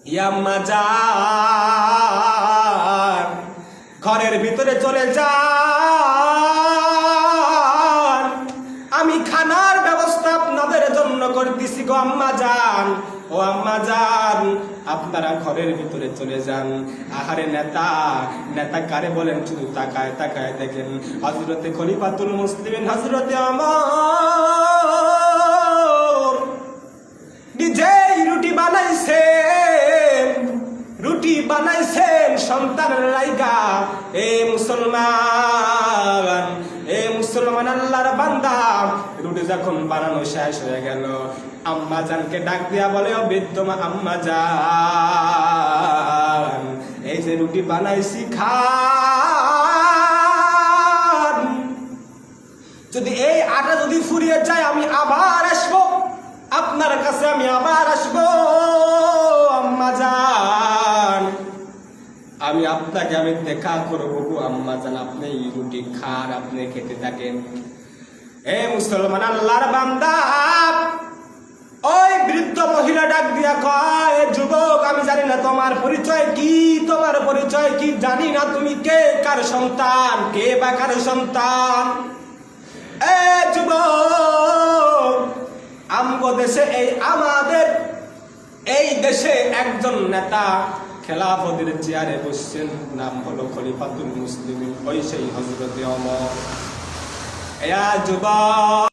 ইয়াম্মা যান, ঘরের ভিতরে চলে যান, আমি খানার ব্যবস্থা আপনাদের জন্য করতেছি গো আম্মা যান। ও আম্মা যান, আপনারা ঘরের ভিতরে চলে যান। আহারে নেতা, নেতা কারে বলেন শুধু তাকায় তাকায় দেখেন। হযরতে খলিফাতুল মুসলিমিন হযরতে ওমর নিজেই রুটি বানাইছেন সন্তানের লাইগা। এ মুসলমান আল্লাহর বান্দা, রুটি যখন বানানো শেষ হয়ে গেল, আম্মা জানকে ডাক দিয়া বলে, ও বৃদ্ধ আম্মা জান, এই যে রুটি বানাইছি খান, যদি এই আটা যদি ফুরিয়ে যায় আমি আবার আসবো আপনার কাছে, আমি আবার আসবো আম্মা জান, আমি আপনাকে আমি দেখা করবো গো আম্মা জান, আপনি রুটি খান, আপনি খেতে থাকেন। এ মুসলমান আল্লাহর বান্দা, ওই বৃদ্ধ মহিলা ডাক দিয়া কয়, যুবক আমি জানি না তোমার পরিচয় কি, তোমার পরিচয় কি জানি না, তুমি কে, কার সন্তান, কে বা কার সন্তান। এ যুবক, আমগো দেশে আমাদের এই দেশে একজন নেতা খেলাফতের চেয়ারে বসছেন, নাম হলো খলিফাতুল মুসলিমিন, ওই সেই হযরতে ওমর। এ যুবক,